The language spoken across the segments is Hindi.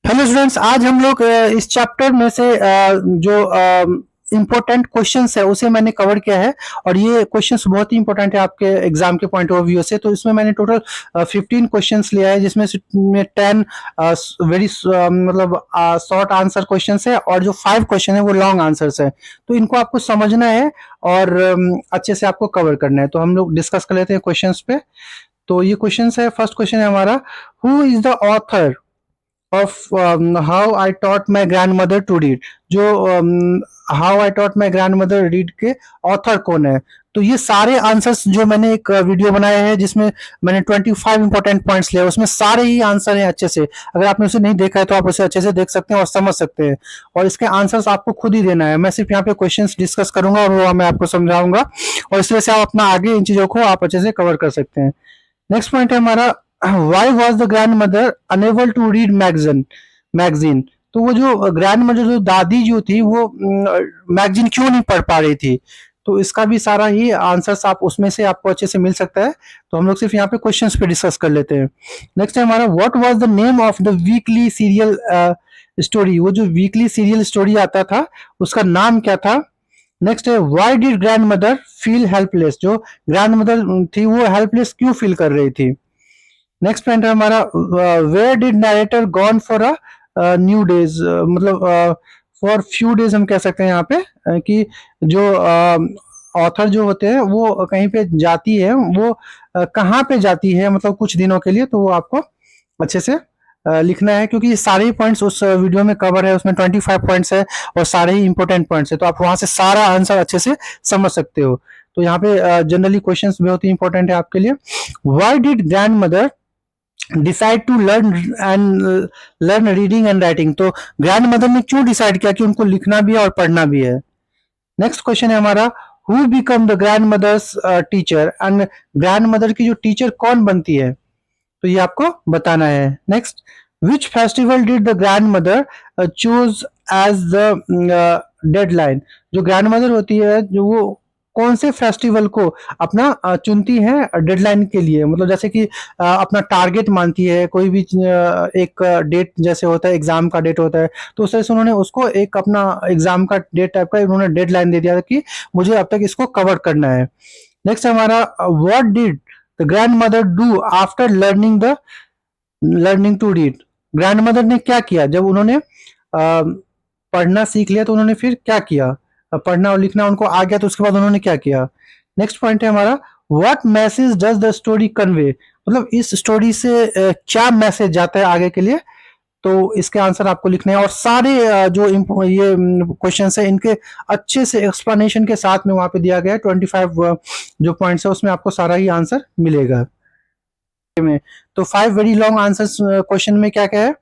हेलो स्टूडेंट्स, आज हम लोग इस चैप्टर में से जो इम्पोर्टेंट क्वेश्चंस है उसे मैंने कवर किया है। और ये क्वेश्चंस बहुत ही इंपॉर्टेंट है आपके एग्जाम के पॉइंट ऑफ व्यू से। तो इसमें मैंने टोटल 15 क्वेश्चंस लिया है, जिसमें से में 10 वेरी मतलब शॉर्ट आंसर क्वेश्चंस है, और जो 5 क्वेश्चन है वो लॉन्ग आंसर्स है। तो इनको आपको समझना है और अच्छे से आपको कवर करना है। तो हम लोग डिस्कस कर लेते हैं क्वेश्चंस पे। तो ये क्वेश्चंस है, फर्स्ट क्वेश्चन है हमारा, who is the author of how I taught my grand mother to read. जो how I taught my grand mother read के ऑथर कौन है। तो ये सारे आंसर्स जो मैंने एक वीडियो बनाया है, जिसमें मैंने 25 इंपॉर्टेंट पॉइंट्स लिए, उसमें सारे ही आंसर हैं अच्छे से। अगर आपने उसे नहीं देखा है तो आप उसे अच्छे से देख सकते हैं और समझ सकते हैं, और इसके आंसर्स आपको खुद ही देना है। मैं सिर्फ यहाँ पे क्वेश्चंस डिस्कस करूंगा और वो मैं आपको समझाऊंगा, और इस वजह से आप अपना आगे इन चीजों को आप अच्छे से कवर कर सकते हैं। नेक्स्ट पॉइंट है हमारा, why was the grand mother unable to read magazine. तो वो जो ग्रैंड मदर, जो दादी जो थी, वो मैगजीन क्यों नहीं पढ़ पा रही थी। तो इसका भी सारा ही आंसर्स आप उसमें से आपको अच्छे से मिल सकता है। तो हम लोग सिर्फ यहाँ पे क्वेश्चंस पे डिस्कस कर लेते हैं। नेक्स्ट है हमारा, what was the name of the weekly serial story. वो जो वीकली सीरियल स्टोरी आता था उसका नाम क्या था। नेक्स्ट है, why did grand mother feel helpless. जो ग्रैंड मदर थी वो हेल्पलेस क्यों फील कर रही थी। नेक्स्ट पॉइंट है हमारा, where did narrator gone for a new days. मतलब फॉर फ्यू डेज हम कह सकते हैं यहाँ पे, कि जो ऑथर जो होते हैं वो कहीं पे जाती है, वो कहाँ पे जाती है, मतलब कुछ दिनों के लिए। तो वो आपको अच्छे से लिखना है, क्योंकि ये सारे ही पॉइंट्स उस वीडियो में कवर है। उसमें 25 पॉइंट्स है और सारे ही इंपॉर्टेंट पॉइंट्स है, तो आप वहां से सारा आंसर अच्छे से समझ सकते हो। तो यहाँ पे जनरली क्वेश्चंस बहुत ही इंपॉर्टेंट है आपके लिए। Why did grand mother decide to learn reading and writing. तो ग्रैंड मदर ने क्यों डिसाइड किया कि उनको लिखना भी है और पढ़ना भी है। नेक्स्ट क्वेश्चन है हमारा, who become the grand mothers teacher. And grand mother की जो टीचर कौन बनती है, तो ये आपको बताना है। Next, which festival did the grand mother choose as the deadline. जो ग्रैंड मदर होती है, जो वो कौन से फेस्टिवल को अपना चुनती है डेडलाइन के लिए। मतलब जैसे कि अपना टारगेट मानती है, कोई भी एक डेट जैसे होता है, एग्जाम का डेट होता है, तो उस तरह से उन्होंने उसको एक अपना एग्जाम का डेट टाइप का उन्होंने डेडलाइन दे दिया था कि मुझे अब तक इसको कवर करना है। नेक्स्ट हमारा, what did the grand mother do after learning to read. Grand mother ने क्या किया जब उन्होंने पढ़ना सीख लिया, तो उन्होंने फिर क्या किया। पढ़ना और लिखना उनको आ गया, तो उसके बाद उन्होंने क्या किया। नेक्स्ट पॉइंट है हमारा, what message does the story convey. मतलब इस स्टोरी से क्या मैसेज जाता है आगे के लिए। तो इसके आंसर आपको लिखने हैं, और सारे जो ये क्वेश्चन है इनके अच्छे से एक्सप्लेनेशन के साथ में वहां पे दिया गया है। 25 जो पॉइंट्स है उसमें आपको सारा ही आंसर मिलेगा में। तो 5 वेरी लॉन्ग आंसर्स क्वेश्चन में क्या क्या है।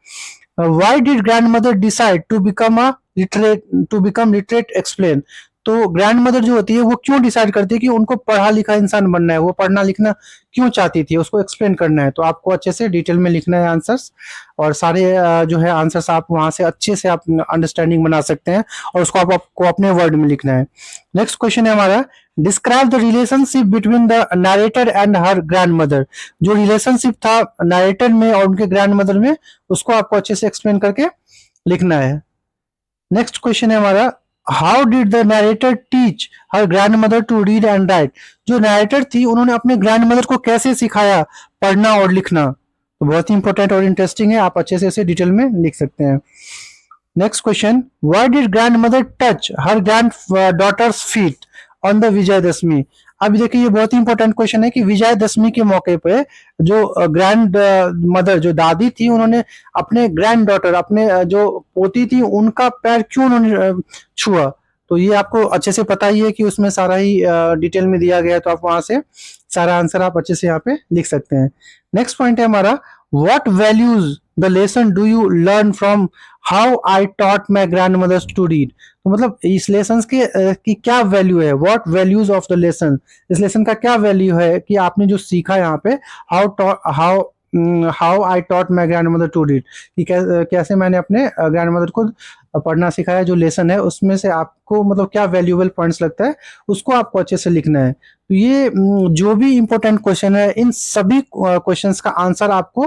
Why did grand mother decide to become literate explain. तो ग्रैंड मदर जो होती है वो क्यों डिसाइड करती है कि उनको पढ़ा लिखा इंसान बनना है, वो पढ़ना लिखना क्यों चाहती थी, उसको एक्सप्लेन करना है। तो आपको अच्छे से डिटेल में लिखना है आंसर्स, और सारे जो है आंसर्स आप वहां से अच्छे से आप अंडरस्टैंडिंग बना सकते हैं, और उसको आपको अपने वर्ड में लिखना है। नेक्स्ट क्वेश्चन है हमारा, describe the relationship between the narrator and her grand mother. जो रिलेशनशिप था नरेटर में और उनके ग्रैंड मदर में, उसको आपको अच्छे से एक्सप्लेन करके लिखना है। नेक्स्ट क्वेश्चन है हमारा, how did the narrator teach her grand mother to read and write. जो नरेटर थी उन्होंने अपने ग्रैंड मदर को कैसे सिखाया पढ़ना और लिखना। तो बहुत ही इंपॉर्टेंट और इंटरेस्टिंग है, आप अच्छे से इसे डिटेल में लिख सकते हैं। Next question, why did grand mother touch her grand daughters feet on the Vijayadashami. अब देखिए ये बहुत ही इंपॉर्टेंट क्वेश्चन है कि विजयदशमी के मौके पे जो ग्रैंड मदर, जो दादी थी, उन्होंने अपने ग्रैंड डॉटर, अपने जो पोती थी, उनका पैर क्यों उन्होंने छुआ। तो ये आपको अच्छे से पता ही है कि उसमें सारा ही डिटेल में दिया गया है, तो आप वहां से सारा आंसर आप अच्छे से यहाँ पे लिख सकते हैं। नेक्स्ट पॉइंट है हमारा, what values the lesson do you learn from how I taught my grand mothers to read. तो मतलब इस लेसन के की क्या वैल्यू है, what values of the lesson. इस लेसन का क्या वैल्यू है कि आपने जो सीखा यहाँ पे, how how I taught my grand mother to read, कि कैसे मैंने अपने ग्रैंड मदर को पढ़ना सिखाया। जो लेसन है उसमें से आपको मतलब क्या वैल्यूएबल पॉइंट्स लगता है, उसको आपको अच्छे से लिखना है। तो ये जो भी इम्पोर्टेंट क्वेश्चन है, इन सभी क्वेश्चंस का आंसर आपको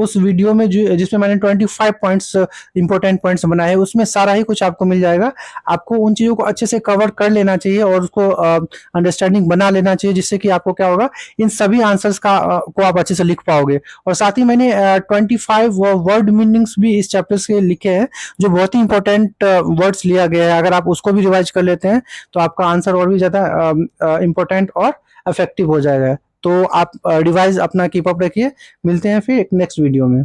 उस वीडियो में जो जिसमें मैंने 25 पॉइंट्स इंपॉर्टेंट पॉइंट्स बनाए हैं, उसमें सारा ही कुछ आपको मिल जाएगा। आपको उन चीज़ों को अच्छे से कवर कर लेना चाहिए और उसको अंडरस्टैंडिंग बना लेना चाहिए, जिससे कि आपको क्या होगा, इन सभी आंसर्स का को आप अच्छे से लिख पाओगे। और साथ ही मैंने 25 वर्ड मीनिंग्स भी इस चैप्टर के लिखे हैं, जो बहुत ही इंपॉर्टेंट वर्ड्स लिया गया है। अगर आप उसको भी रिवाइज कर लेते हैं तो आपका आंसर और भी ज़्यादा इंपॉर्टेंट और इफेक्टिव हो जाएगा। तो आप रिवाइज अपना कीप अप रखिए। मिलते हैं फिर एक नेक्स्ट वीडियो में।